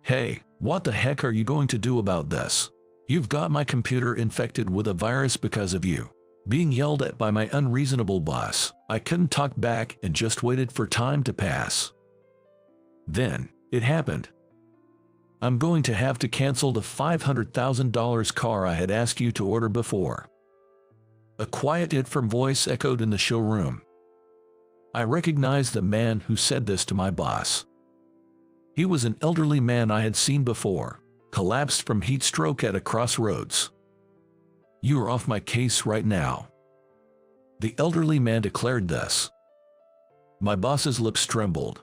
Hey, what the heck are you going to do about this? You've got my computer infected with a virus because of you. Being yelled at by my unreasonable boss, I couldn't talk back and just waited for time to pass. Then, it happened. I'm going to have to cancel the $500,000 car I had asked you to order before. A quiet yet firm voice echoed in the showroom. I recognized the man who said this to my boss. He was an elderly man I had seen before, collapsed from heat stroke at a crossroads. You are off my case right now. The elderly man declared this. My boss's lips trembled.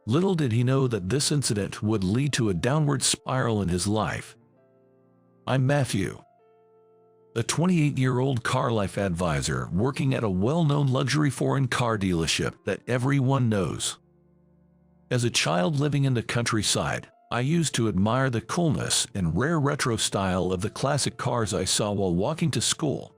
Little did he know that this incident would lead to a downward spiral in his life. I'm Matthew, a 28-year-old car life advisor working at a well-known luxury foreign car dealership that everyone knows. As a child living in the countryside, I used to admire the coolness and rare retro style of the classic cars I saw while walking to school.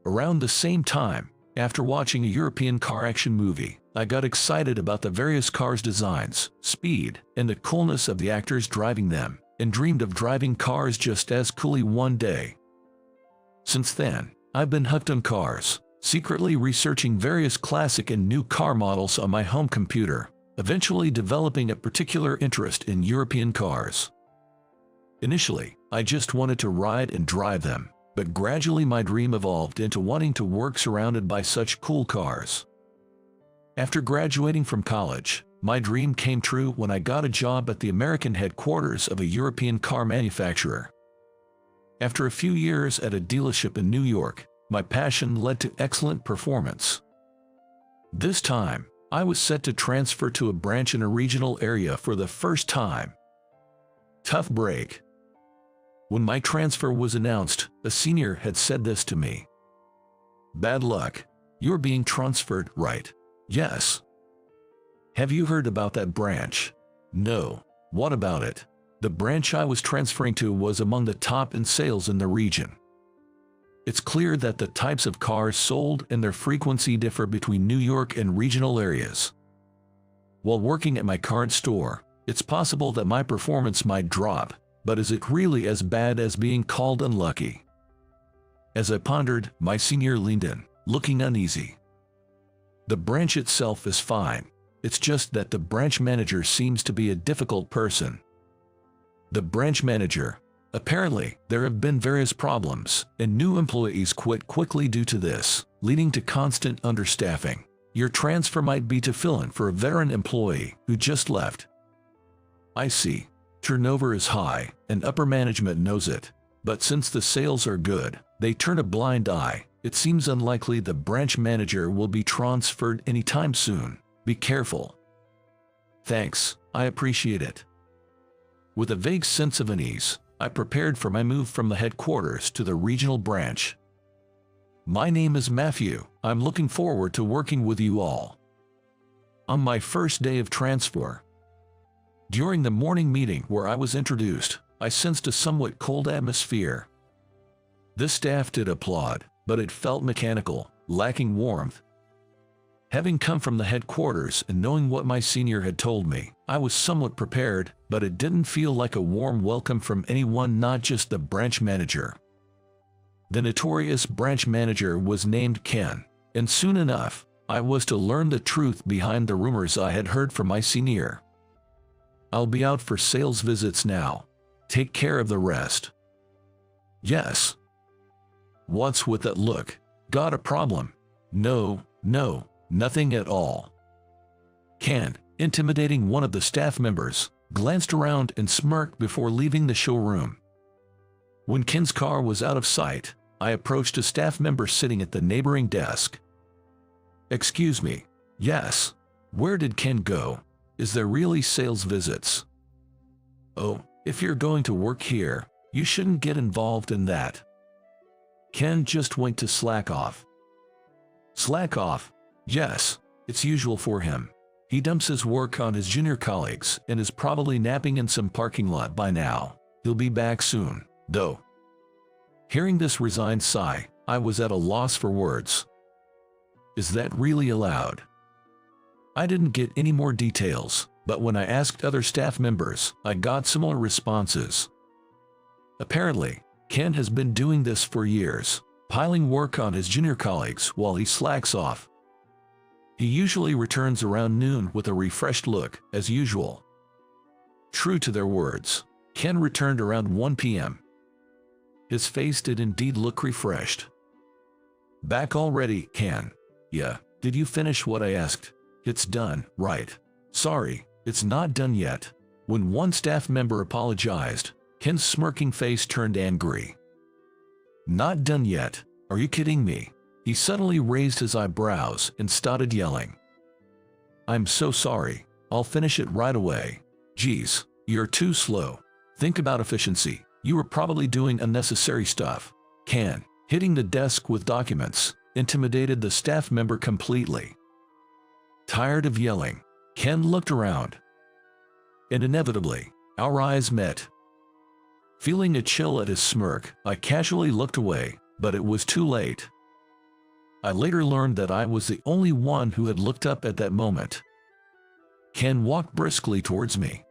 Around the same time, after watching a European car action movie, I got excited about the various cars' designs, speed, and the coolness of the actors driving them, and dreamed of driving cars just as coolly one day. Since then, I've been hooked on cars, secretly researching various classic and new car models on my home computer, eventually developing a particular interest in European cars. Initially, I just wanted to ride and drive them, but gradually my dream evolved into wanting to work surrounded by such cool cars. After graduating from college, my dream came true when I got a job at the American headquarters of a European car manufacturer. After a few years at a dealership in New York, my passion led to excellent performance. This time, I was set to transfer to a branch in a regional area for the first time. Tough break. When my transfer was announced, a senior had said this to me. Bad luck. You're being transferred, right? Yes. Have you heard about that branch? No. What about it? The branch I was transferring to was among the top in sales in the region. It's clear that the types of cars sold and their frequency differ between New York and regional areas. While working at my current store, it's possible that my performance might drop, but is it really as bad as being called unlucky? As I pondered, my senior leaned in, looking uneasy. The branch itself is fine, it's just that the branch manager seems to be a difficult person. The branch manager. Apparently, there have been various problems, and new employees quit quickly due to this, leading to constant understaffing. Your transfer might be to fill in for a veteran employee who just left. I see. Turnover is high, and upper management knows it. But since the sales are good, they turn a blind eye. It seems unlikely the branch manager will be transferred anytime soon. Be careful. Thanks, I appreciate it. With a vague sense of unease, I prepared for my move from the headquarters to the regional branch. My name is Matthew. I'm looking forward to working with you all. On my first day of transfer, during the morning meeting where I was introduced, I sensed a somewhat cold atmosphere. The staff did applaud, but it felt mechanical, lacking warmth. Having come from the headquarters and knowing what my senior had told me, I was somewhat prepared, but it didn't feel like a warm welcome from anyone, not just the branch manager. The notorious branch manager was named Ken, and soon enough, I was to learn the truth behind the rumors I had heard from my senior. I'll be out for sales visits now. Take care of the rest. Yes. What's with that look? Got a problem? No, nothing at all. Ken, intimidating one of the staff members, glanced around and smirked before leaving the showroom. When Ken's car was out of sight, I approached a staff member sitting at the neighboring desk. Excuse me. Yes. Where did Ken go? Is there really sales visits? Oh, if you're going to work here, you shouldn't get involved in that. Ken just went to slack off. Slack off? Yes, it's usual for him. He dumps his work on his junior colleagues and is probably napping in some parking lot by now. He'll be back soon, though. Hearing this resigned sigh, I was at a loss for words. Is that really allowed? I didn't get any more details, but when I asked other staff members, I got similar responses. Apparently, Ken has been doing this for years, piling work on his junior colleagues while he slacks off. He usually returns around noon with a refreshed look, as usual. True to their words, Ken returned around 1 p.m. His face did indeed look refreshed. "Back already, Ken?" "Yeah, did you finish what I asked?" "It's done, right?" "Sorry, it's not done yet." When one staff member apologized, Ken's smirking face turned angry. "Not done yet? Are you kidding me?" He suddenly raised his eyebrows and started yelling. "I'm so sorry, I'll finish it right away." "Geez, you're too slow. Think about efficiency. You were probably doing unnecessary stuff." Ken, hitting the desk with documents, intimidated the staff member completely. Tired of yelling, Ken looked around. And inevitably, our eyes met. Feeling a chill at his smirk, I casually looked away, but it was too late. I later learned that I was the only one who had looked up at that moment. Ken walked briskly towards me.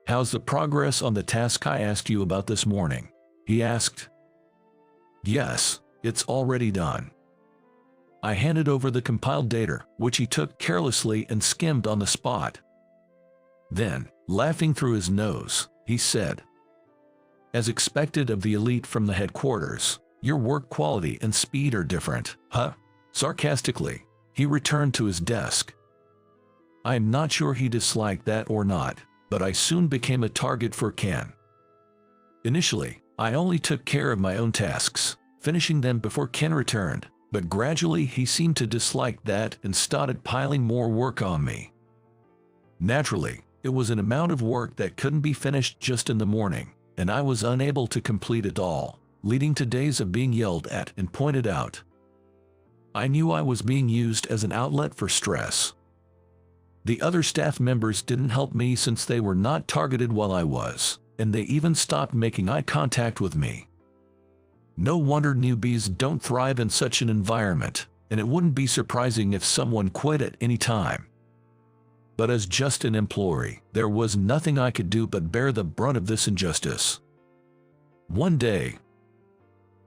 "How's the progress on the task I asked you about this morning?" he asked. "Yes, it's already done." I handed over the compiled data, which he took carelessly and skimmed on the spot. Then, laughing through his nose, he said, "As expected of the elite from the headquarters, your work quality and speed are different, huh?" Sarcastically, he returned to his desk. I am not sure he disliked that or not, but I soon became a target for Ken. Initially, I only took care of my own tasks, finishing them before Ken returned, but gradually he seemed to dislike that and started piling more work on me. Naturally, it was an amount of work that couldn't be finished just in the morning, and I was unable to complete it all, leading to days of being yelled at and pointed out. I knew I was being used as an outlet for stress. The other staff members didn't help me since they were not targeted while I was, and they even stopped making eye contact with me. No wonder newbies don't thrive in such an environment, and it wouldn't be surprising if someone quit at any time. But as just an employee, there was nothing I could do but bear the brunt of this injustice. One day,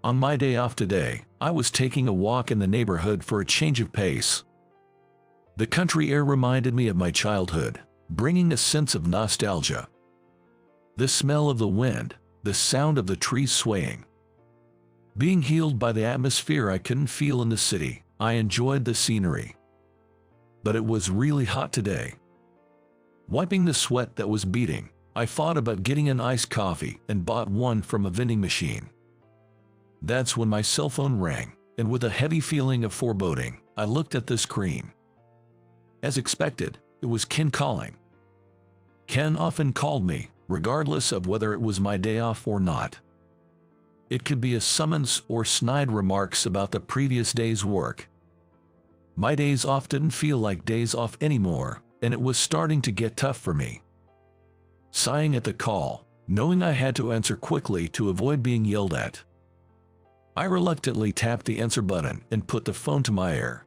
on my day off today, I was taking a walk in the neighborhood for a change of pace. The country air reminded me of my childhood, bringing a sense of nostalgia. The smell of the wind, the sound of the trees swaying. Being healed by the atmosphere I couldn't feel in the city, I enjoyed the scenery. But it was really hot today. Wiping the sweat that was beading, I thought about getting an iced coffee and bought one from a vending machine. That's when my cell phone rang, and with a heavy feeling of foreboding, I looked at the screen. As expected, it was Ken calling. Ken often called me, regardless of whether it was my day off or not. It could be a summons or snide remarks about the previous day's work. My days off didn't feel like days off anymore, and it was starting to get tough for me. Sighing at the call, knowing I had to answer quickly to avoid being yelled at, I reluctantly tapped the answer button and put the phone to my ear.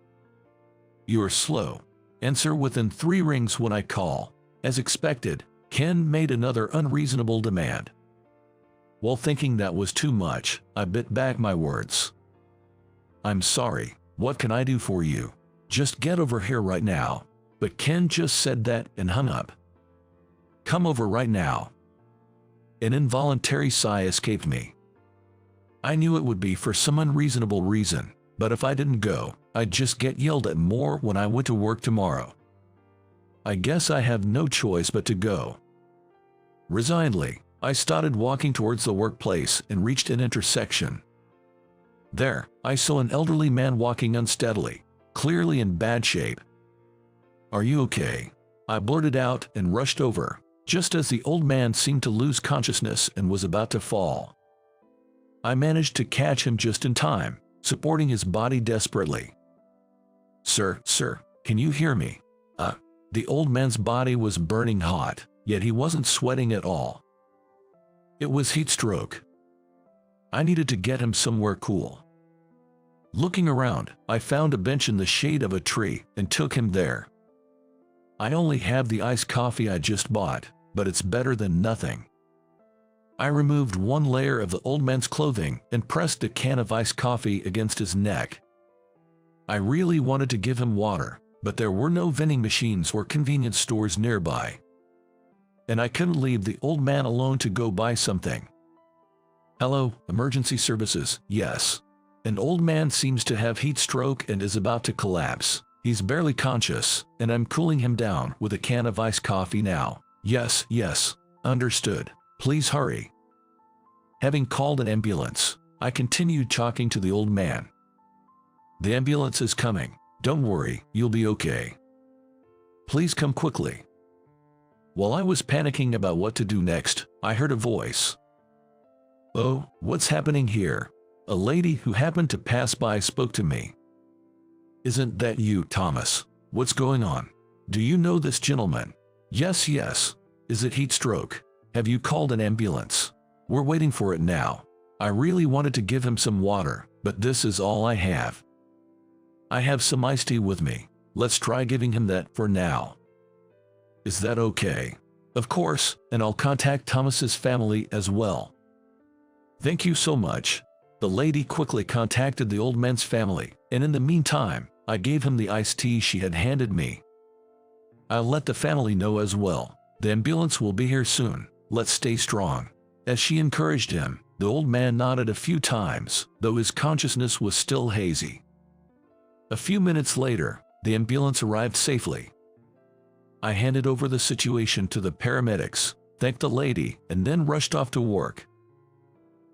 "You're slow. Answer within 3 rings when I call." As expected, Ken made another unreasonable demand. While thinking that was too much, I bit back my words. "I'm sorry, what can I do for you? Just get over here right now." But Ken just said that and hung up. "Come over right now." An involuntary sigh escaped me. I knew it would be for some unreasonable reason, but if I didn't go, I'd just get yelled at more when I went to work tomorrow. I guess I have no choice but to go. Resignedly, I started walking towards the workplace and reached an intersection. There, I saw an elderly man walking unsteadily, clearly in bad shape. "Are you okay?" I blurted out and rushed over, just as the old man seemed to lose consciousness and was about to fall. I managed to catch him just in time, supporting his body desperately. Sir, can you hear me?" The old man's body was burning hot, yet he wasn't sweating at all. It was heat stroke. I needed to get him somewhere cool. Looking around, I found a bench in the shade of a tree and took him there. I only have the iced coffee I just bought, but it's better than nothing. I removed one layer of the old man's clothing and pressed a can of iced coffee against his neck. I really wanted to give him water, but there were no vending machines or convenience stores nearby. And I couldn't leave the old man alone to go buy something. Hello, emergency services, yes. An old man seems to have heat stroke and is about to collapse. He's barely conscious, and I'm cooling him down with a can of iced coffee now. Yes, yes, understood. Please hurry. Having called an ambulance, I continued talking to the old man. The ambulance is coming. Don't worry, you'll be okay. Please come quickly. While I was panicking about what to do next, I heard a voice. Oh, what's happening here? A lady who happened to pass by spoke to me. Isn't that you, Thomas? What's going on? Do you know this gentleman? Yes, yes. Is it heat stroke? Have you called an ambulance? We're waiting for it now. I really wanted to give him some water, but this is all I have. I have some iced tea with me. Let's try giving him that for now. Is that okay? Of course, and I'll contact Thomas's family as well. Thank you so much. The lady quickly contacted the old man's family, and in the meantime, I gave him the iced tea she had handed me. I'll let the family know as well. The ambulance will be here soon. Let's stay strong. As she encouraged him, the old man nodded a few times, though his consciousness was still hazy. A few minutes later, the ambulance arrived safely. I handed over the situation to the paramedics, thanked the lady, and then rushed off to work.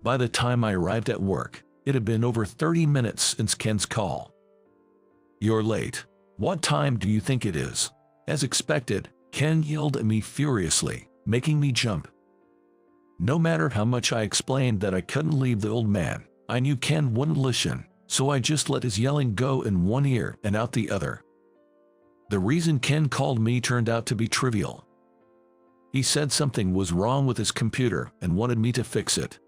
By the time I arrived at work, it had been over 30 minutes since Ken's call. You're late. What time do you think it is? As expected, Ken yelled at me furiously, making me jump. No matter how much I explained that I couldn't leave the old man, I knew Ken wouldn't listen, so I just let his yelling go in one ear and out the other. The reason Ken called me turned out to be trivial. He said something was wrong with his computer and wanted me to fix it.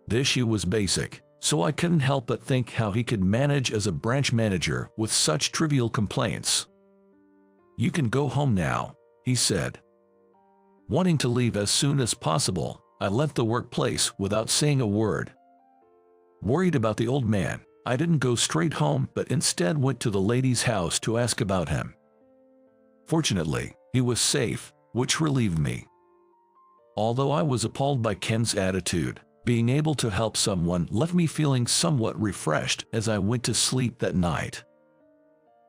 The issue was basic, so I couldn't help but think how he could manage as a branch manager with such trivial complaints. You can go home now, he said. Wanting to leave as soon as possible, I left the workplace without saying a word. Worried about the old man, I didn't go straight home but instead went to the lady's house to ask about him. Fortunately, he was safe, which relieved me. Although I was appalled by Ken's attitude, being able to help someone left me feeling somewhat refreshed as I went to sleep that night.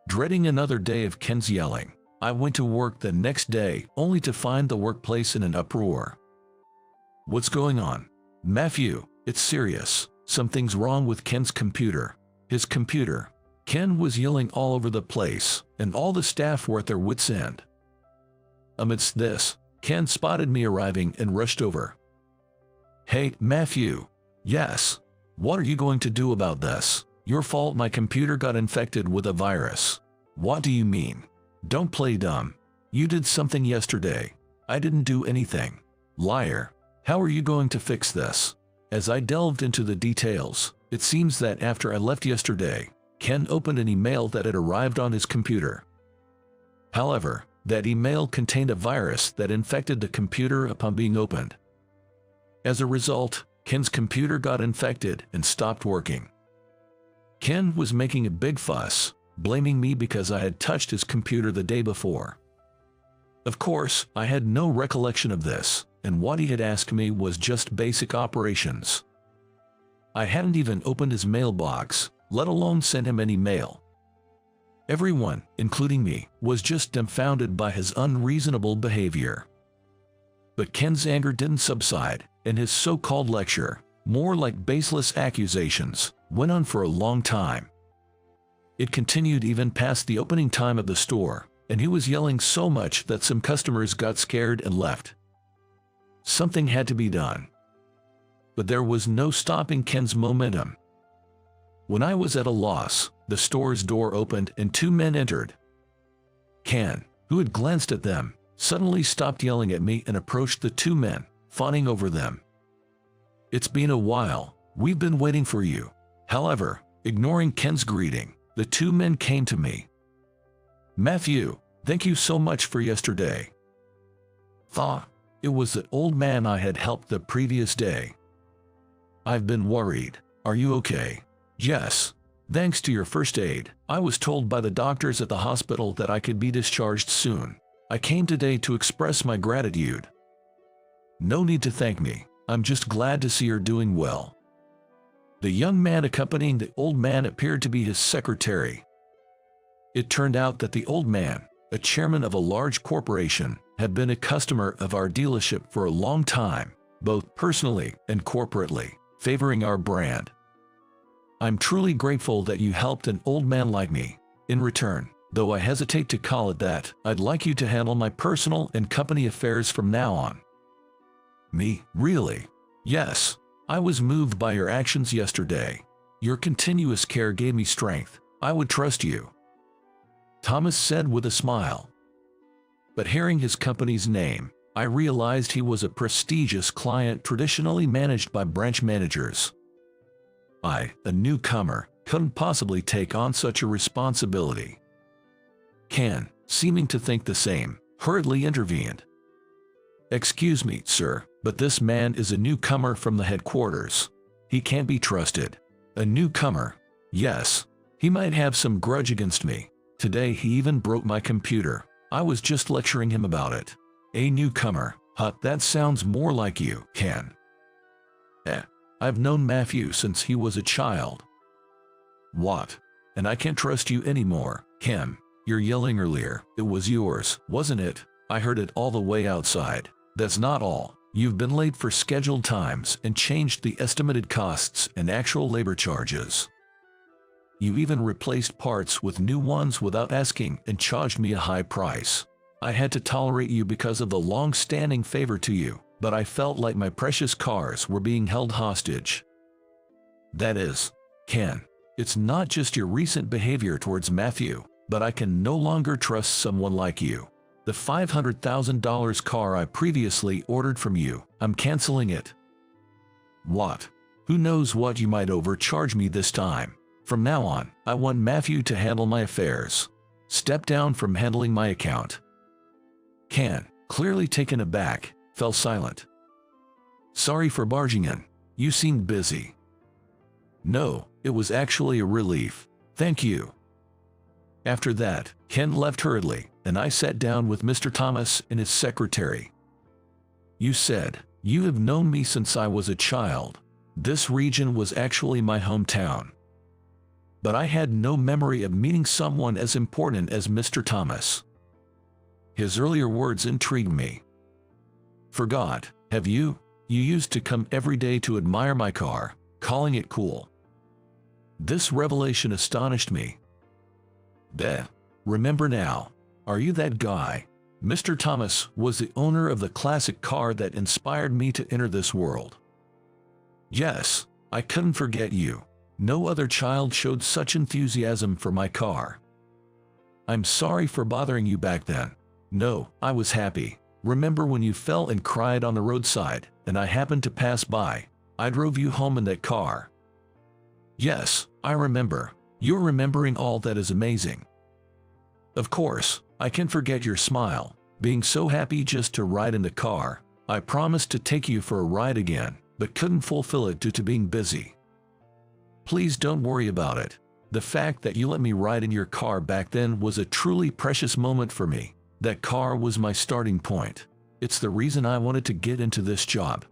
Dreading another day of Ken's yelling, I went to work the next day only to find the workplace in an uproar. What's going on? Matthew, it's serious. Something's wrong with Ken's computer. His computer. Ken was yelling all over the place, and all the staff were at their wits' end. Amidst this, Ken spotted me arriving and rushed over. Hey, Matthew. Yes. What are you going to do about this? Your fault my computer got infected with a virus. What do you mean? Don't play dumb. You did something yesterday. I didn't do anything. Liar. How are you going to fix this? As I delved into the details, it seems that after I left yesterday, Ken opened an email that had arrived on his computer. However, that email contained a virus that infected the computer upon being opened. As a result, Ken's computer got infected and stopped working. Ken was making a big fuss, blaming me because I had touched his computer the day before. Of course, I had no recollection of this, and what he had asked me was just basic operations. I hadn't even opened his mailbox, let alone sent him any mail. Everyone, including me, was just dumbfounded by his unreasonable behavior. But Ken's anger didn't subside, and his so-called lecture, more like baseless accusations, went on for a long time. It continued even past the opening time of the store, and he was yelling so much that some customers got scared and left. Something had to be done. But there was no stopping Ken's momentum. When I was at a loss, the store's door opened and two men entered. Ken, who had glanced at them, suddenly stopped yelling at me and approached the two men, fawning over them. It's been a while. We've been waiting for you. However, ignoring Ken's greeting, the two men came to me. Matthew, Thank you so much for yesterday. Thought it was the old man I had helped the previous day. I've been worried. Are you okay? Yes. Thanks to your first aid, I was told by the doctors at the hospital that I could be discharged soon. I came today to express my gratitude. No need to thank me. I'm just glad to see you're doing well. The young man accompanying the old man appeared to be his secretary. It turned out that the old man, a chairman of a large corporation, had been a customer of our dealership for a long time, both personally and corporately, favoring our brand. I'm truly grateful that you helped an old man like me. In return, though I hesitate to call it that, I'd like you to handle my personal and company affairs from now on. Me, really? Yes. I was moved by your actions yesterday. Your continuous care gave me strength. I would trust you, Thomas said with a smile. But hearing his company's name, I realized he was a prestigious client traditionally managed by branch managers. I, a newcomer, couldn't possibly take on such a responsibility. Ken, seeming to think the same, hurriedly intervened. Excuse me, sir, but this man is a newcomer from the headquarters. He can't be trusted. A newcomer? Yes. He might have some grudge against me. Today he even broke my computer. I was just lecturing him about it. A newcomer? Huh, that sounds more like you, Ken. I've known Matthew since he was a child. What? And I can't trust you anymore, Ken. You're yelling earlier. It was yours, wasn't it? I heard it all the way outside. That's not all. You've been late for scheduled times and changed the estimated costs and actual labor charges. You even replaced parts with new ones without asking and charged me a high price. I had to tolerate you because of the long-standing favor to you, but I felt like my precious cars were being held hostage. That is, Ken, it's not just your recent behavior towards Matthew, but I can no longer trust someone like you. The $500,000 car I previously ordered from you, I'm canceling it. What? Who knows what you might overcharge me this time? From now on, I want Matthew to handle my affairs. Step down from handling my account. Ken, clearly taken aback, fell silent. Sorry for barging in. You seemed busy. No, it was actually a relief. Thank you. After that, Ken left hurriedly, and I sat down with Mr. Thomas and his secretary. You said, you have known me since I was a child. This region was actually my hometown. But I had no memory of meeting someone as important as Mr. Thomas. His earlier words intrigued me. Forgot, have you? You used to come every day to admire my car, calling it cool. This revelation astonished me. Remember now. Are you that guy? Mr. Thomas was the owner of the classic car that inspired me to enter this world. Yes, I couldn't forget you. No other child showed such enthusiasm for my car. I'm sorry for bothering you back then. No, I was happy. Remember when you fell and cried on the roadside, and I happened to pass by? I drove you home in that car. Yes, I remember. You're remembering all that is amazing. Of course, I can forget your smile, being so happy just to ride in the car. I promised to take you for a ride again, but couldn't fulfill it due to being busy. Please don't worry about it. The fact that you let me ride in your car back then was a truly precious moment for me. That car was my starting point. It's the reason I wanted to get into this job.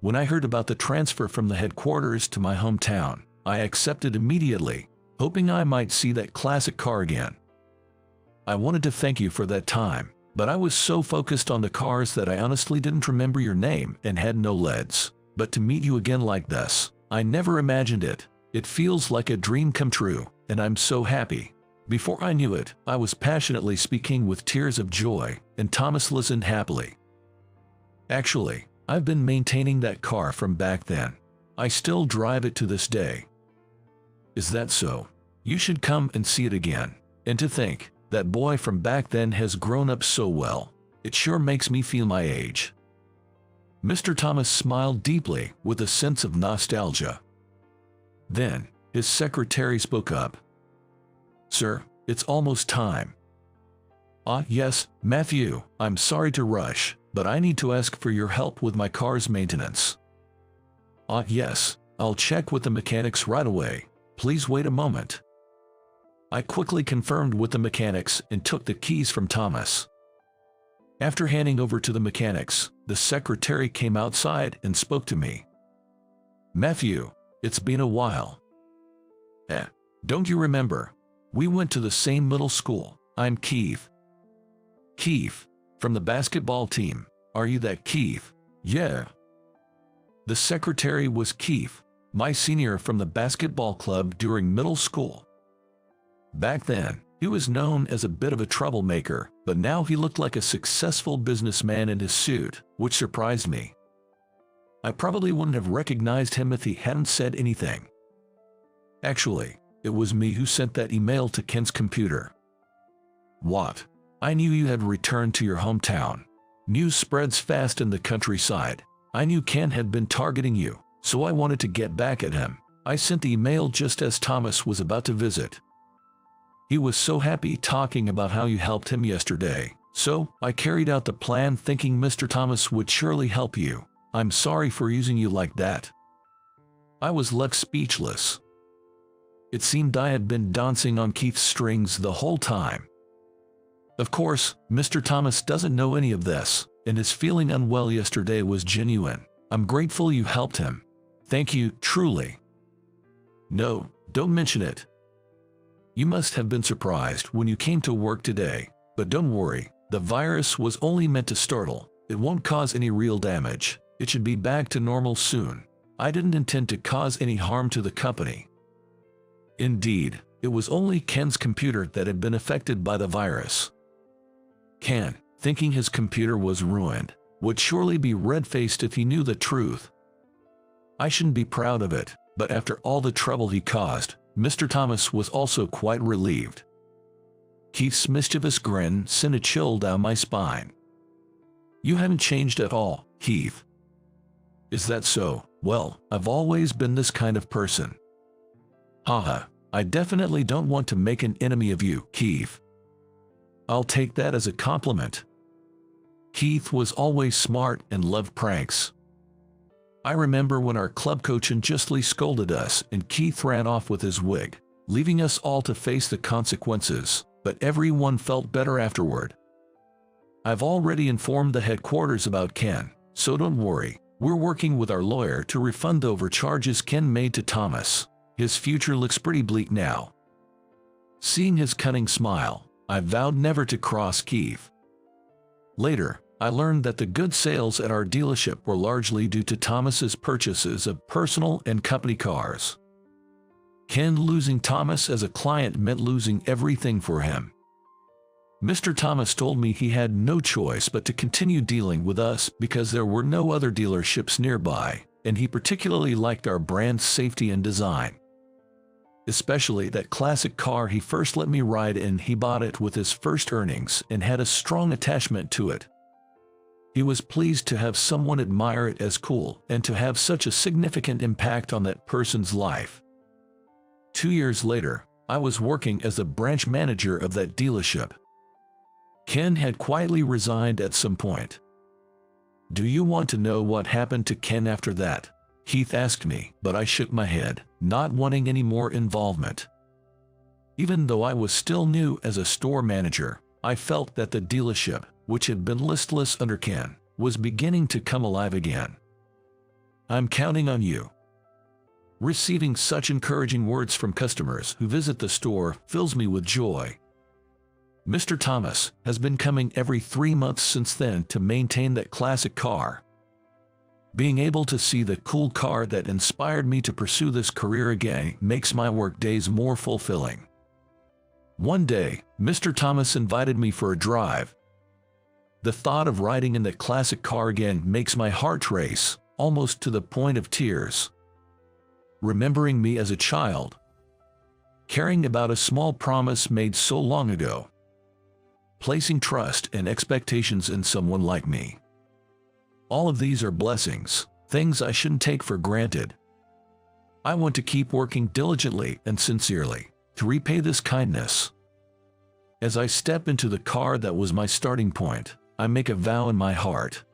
When I heard about the transfer from the headquarters to my hometown, I accepted immediately, hoping I might see that classic car again. I wanted to thank you for that time, but I was so focused on the cars that I honestly didn't remember your name and had no leads. But to meet you again like this, I never imagined it. It feels like a dream come true, and I'm so happy. Before I knew it, I was passionately speaking with tears of joy, and Thomas listened happily. Actually, I've been maintaining that car from back then. I still drive it to this day. Is that so? You should come and see it again. And to think, that boy from back then has grown up so well. It sure makes me feel my age. Mr. Thomas smiled deeply with a sense of nostalgia. Then, his secretary spoke up. Sir, it's almost time. Ah, yes, Matthew, I'm sorry to rush, but I need to ask for your help with my car's maintenance. Ah, yes, I'll check with the mechanics right away. Please wait a moment. I quickly confirmed with the mechanics and took the keys from Thomas. After handing over to the mechanics, the secretary came outside and spoke to me. Matthew, it's been a while. Don't you remember? We went to the same middle school. I'm Keith. Keith, from the basketball team. Are you that Keith? Yeah. The secretary was Keith, my senior from the basketball club during middle school. Back then, he was known as a bit of a troublemaker, but now he looked like a successful businessman in his suit, which surprised me. I probably wouldn't have recognized him if he hadn't said anything. Actually, it was me who sent that email to Ken's computer. What? I knew you had returned to your hometown. News spreads fast in the countryside. I knew Ken had been targeting you, so I wanted to get back at him. I sent the email just as Thomas was about to visit. He was so happy talking about how you helped him yesterday, so I carried out the plan thinking Mr. Thomas would surely help you. I'm sorry for using you like that. I was left speechless. It seemed I had been dancing on Keith's strings the whole time. Of course, Mr. Thomas doesn't know any of this, and his feeling unwell yesterday was genuine. I'm grateful you helped him. Thank you, truly. No, don't mention it. You must have been surprised when you came to work today, but don't worry, the virus was only meant to startle. It won't cause any real damage. It should be back to normal soon. I didn't intend to cause any harm to the company. Indeed, it was only Ken's computer that had been affected by the virus. Ken, thinking his computer was ruined, would surely be red-faced if he knew the truth. I shouldn't be proud of it, but after all the trouble he caused, Mr. Thomas was also quite relieved. Keith's mischievous grin sent a chill down my spine. You haven't changed at all, Keith. Is that so? Well, I've always been this kind of person. Haha, I definitely don't want to make an enemy of you, Keith. I'll take that as a compliment. Keith was always smart and loved pranks. I remember when our club coach unjustly scolded us and Keith ran off with his wig, leaving us all to face the consequences, but everyone felt better afterward. I've already informed the headquarters about Ken, so don't worry, we're working with our lawyer to refund the overcharges Ken made to Thomas. His future looks pretty bleak now. Seeing his cunning smile, I vowed never to cross Keith. Later, I learned that the good sales at our dealership were largely due to Thomas's purchases of personal and company cars. Ken losing Thomas as a client meant losing everything for him. Mr. Thomas told me he had no choice but to continue dealing with us because there were no other dealerships nearby, and he particularly liked our brand's safety and design. Especially that classic car he first let me ride in. He bought it with his first earnings and had a strong attachment to it. He was pleased to have someone admire it as cool and to have such a significant impact on that person's life. 2 years later, I was working as the branch manager of that dealership. Ken had quietly resigned at some point. Do you want to know what happened to Ken after that? Keith asked me, but I shook my head, not wanting any more involvement. Even though I was still new as a store manager, I felt that the dealership, which had been listless under Ken, was beginning to come alive again. I'm counting on you. Receiving such encouraging words from customers who visit the store fills me with joy. Mr. Thomas has been coming every 3 months since then to maintain that classic car. Being able to see the cool car that inspired me to pursue this career again makes my work days more fulfilling. One day, Mr. Thomas invited me for a drive. The thought of riding in that classic car again makes my heart race, almost to the point of tears. Remembering me as a child. Caring about a small promise made so long ago. Placing trust and expectations in someone like me. All of these are blessings, things I shouldn't take for granted. I want to keep working diligently and sincerely to repay this kindness. As I step into the car that was my starting point, I make a vow in my heart.